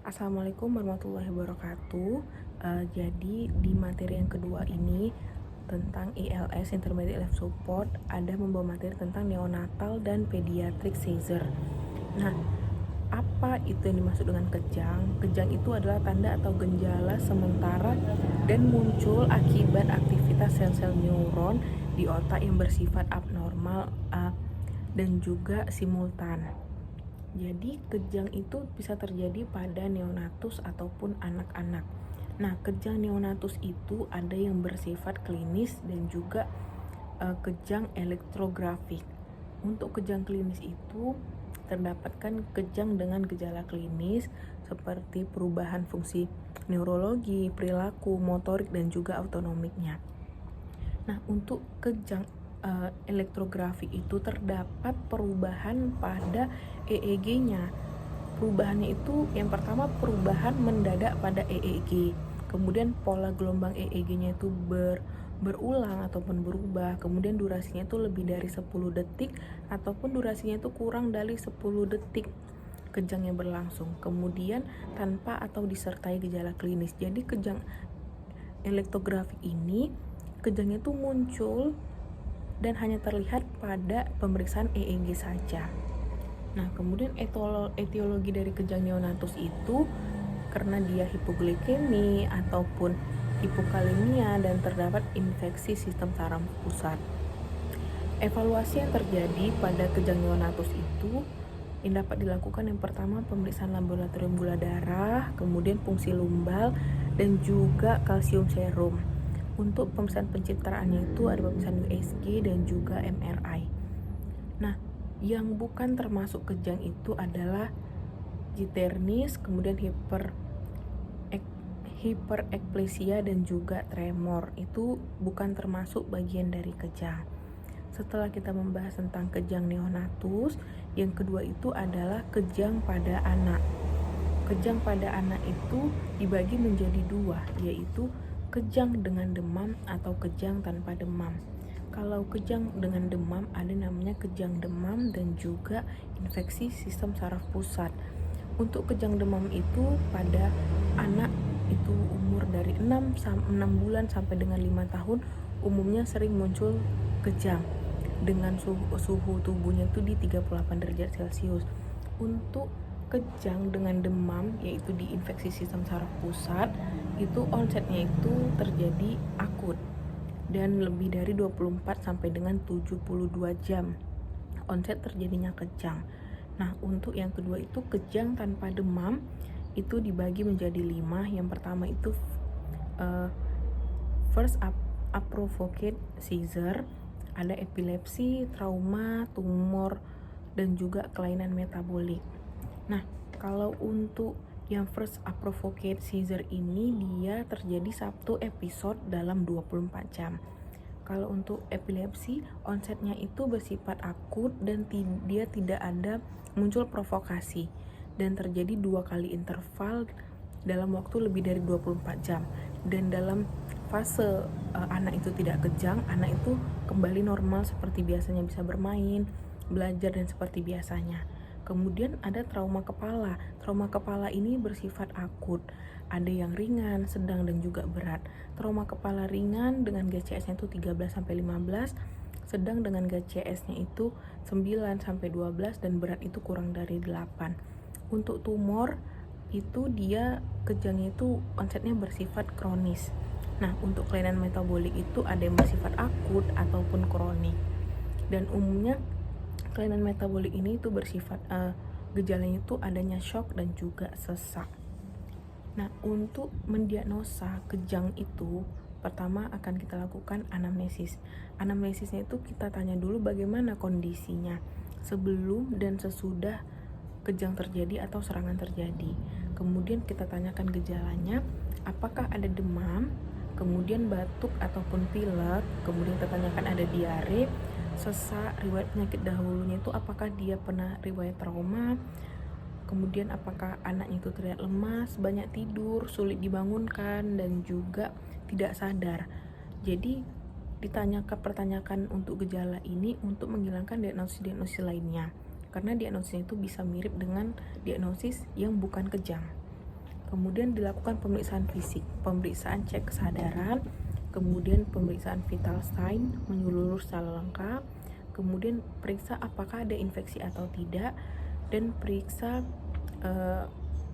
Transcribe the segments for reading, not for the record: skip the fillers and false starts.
Assalamualaikum warahmatullahi wabarakatuh. Jadi di materi yang kedua ini tentang ILS Intermediate Life Support ada membawa materi tentang neonatal dan pediatric seizure. Nah, apa itu yang dimaksud dengan kejang? Kejang itu adalah tanda atau gejala sementara dan muncul akibat aktivitas sel-sel neuron di otak yang bersifat abnormal dan juga simultan. Jadi kejang itu bisa terjadi pada neonatus ataupun anak-anak. Nah, kejang neonatus itu ada yang bersifat klinis dan juga kejang elektrografik. Untuk kejang klinis itu terdapatkan kejang dengan gejala klinis seperti perubahan fungsi neurologi, perilaku, motorik, dan juga autonomiknya. Nah, untuk kejang elektrografik itu terdapat perubahan pada EEG-nya. Perubahannya itu yang pertama perubahan mendadak pada EEG. Kemudian pola gelombang EEG-nya itu berulang ataupun berubah. Kemudian durasinya itu lebih dari 10 detik ataupun durasinya itu kurang dari 10 detik kejangnya berlangsung. Kemudian tanpa atau disertai gejala klinis. Jadi kejang elektrografik ini kejangnya itu muncul dan hanya terlihat pada pemeriksaan EEG saja. Nah, kemudian etiologi dari kejang neonatus itu karena dia hipoglikemi ataupun hipokalemia dan terdapat infeksi sistem saraf pusat. Evaluasi yang terjadi pada kejang neonatus itu yang dapat dilakukan yang pertama pemeriksaan laboratorium gula darah, kemudian fungsi lumbal, dan juga kalsium serum. Untuk pemeriksaan pencitraannya itu ada pemeriksaan USG dan juga MRI. Nah, yang bukan termasuk kejang itu adalah jitterness, kemudian hiperekplesia dan juga tremor. Itu bukan termasuk bagian dari kejang. Setelah kita membahas tentang kejang neonatus, yang kedua itu adalah kejang pada anak. Kejang pada anak itu dibagi menjadi dua, yaitu kejang dengan demam atau kejang tanpa demam. Kalau kejang dengan demam ada namanya kejang demam dan juga infeksi sistem saraf pusat. Untuk kejang demam itu pada anak itu umur dari 6 bulan sampai dengan 5 tahun umumnya sering muncul kejang dengan suhu tubuhnya itu di 38 derajat Celcius. Untuk kejang dengan demam yaitu di infeksi sistem saraf pusat itu onsetnya itu terjadi akut dan lebih dari 24 sampai dengan 72 jam onset terjadinya kejang. Nah, untuk yang kedua itu kejang tanpa demam itu dibagi menjadi 5. Yang pertama itu first approvoked seizure, ada epilepsi, trauma, tumor, dan juga kelainan metabolik. Nah, kalau untuk yang first approvoked seizure ini dia terjadi satu episode dalam 24 jam. Kalau untuk epilepsi, onsetnya itu bersifat akut dan dia tidak ada muncul provokasi dan terjadi 2 kali interval dalam waktu lebih dari 24 jam. Dan dalam fase anak itu tidak kejang, anak itu kembali normal seperti biasanya, bisa bermain, belajar dan seperti biasanya. Kemudian ada trauma kepala. Trauma kepala ini bersifat akut. Ada yang ringan, sedang dan juga berat. Trauma kepala ringan dengan GCS-nya itu 13 sampai 15, sedang dengan GCS-nya itu 9 sampai 12 dan berat itu kurang dari 8. Untuk tumor itu dia kejangnya itu onsetnya bersifat kronis. Nah, untuk kelainan metabolik itu ada yang bersifat akut ataupun kronik. Dan umumnya kelainan metabolik ini itu bersifat gejalanya itu adanya shock dan juga sesak. Nah, untuk mendiagnosa kejang itu pertama akan kita lakukan anamnesis. Anamnesisnya itu kita tanya dulu bagaimana kondisinya sebelum dan sesudah kejang terjadi atau serangan terjadi. Kemudian kita tanyakan gejalanya, apakah ada demam, kemudian batuk ataupun pilek, kemudian kita tanyakan ada diare, sesak, riwayat penyakit dahulunya itu apakah dia pernah riwayat trauma, kemudian apakah anaknya itu terlihat lemas, banyak tidur, sulit dibangunkan, dan juga tidak sadar. Jadi pertanyakan untuk gejala ini untuk menghilangkan diagnosis lainnya, karena diagnosisnya itu bisa mirip dengan diagnosis yang bukan kejang. Kemudian dilakukan pemeriksaan fisik, pemeriksaan cek kesadaran, kemudian pemeriksaan vital sign menyeluruh secara lengkap, kemudian periksa apakah ada infeksi atau tidak, dan periksa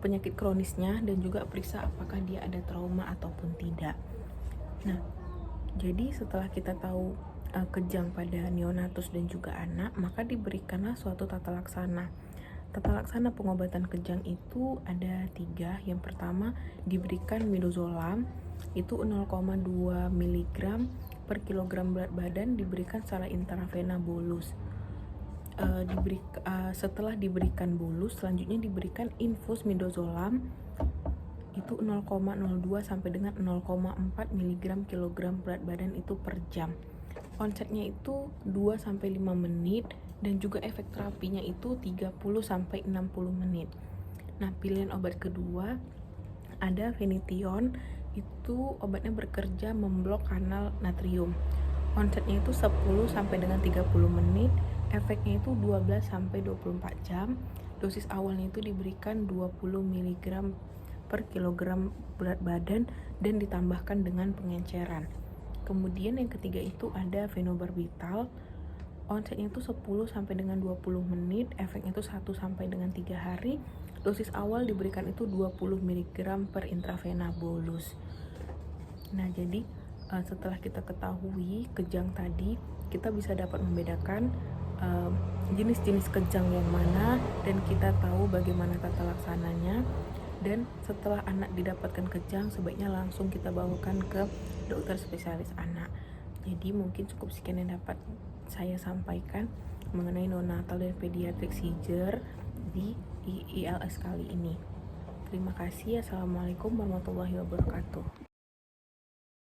penyakit kronisnya, dan juga periksa apakah dia ada trauma ataupun tidak. Nah, jadi setelah kita tahu kejang pada neonatus dan juga anak, maka diberikanlah suatu tata laksana. Tata laksana pengobatan kejang itu ada 3. Yang pertama, diberikan midazolam, itu 0,2 mg per kilogram berat badan, diberikan secara intravena bolus. Setelah diberikan bolus, selanjutnya diberikan infus midazolam, itu 0,02 sampai dengan 0,4 mg kilogram berat badan itu per jam. Onsetnya itu 2 sampai 5 menit, dan juga efek terapinya itu 30 sampai 60 menit. Nah, pilihan obat kedua ada Phenytion, itu obatnya bekerja memblok kanal natrium. Onsetnya itu 10 sampai dengan 30 menit, efeknya itu 12 sampai 24 jam. Dosis awalnya itu diberikan 20 mg per kilogram berat badan dan ditambahkan dengan pengenceran. Kemudian yang ketiga itu ada phenobarbital. Onsetnya itu 10 sampai dengan 20 menit, efeknya itu 1 sampai dengan 3 hari. Dosis awal diberikan itu 20 mg per intravena bolus. Nah, jadi setelah kita ketahui kejang tadi, kita bisa dapat membedakan jenis-jenis kejang yang mana, dan kita tahu bagaimana tata laksananya. Dan setelah anak didapatkan kejang, sebaiknya langsung kita bawakan ke dokter spesialis anak. Jadi mungkin cukup sekian yang dapat saya sampaikan mengenai neonatal dan pediatric seizure di ILS kali ini. Terima kasih. Assalamualaikum warahmatullahi wabarakatuh.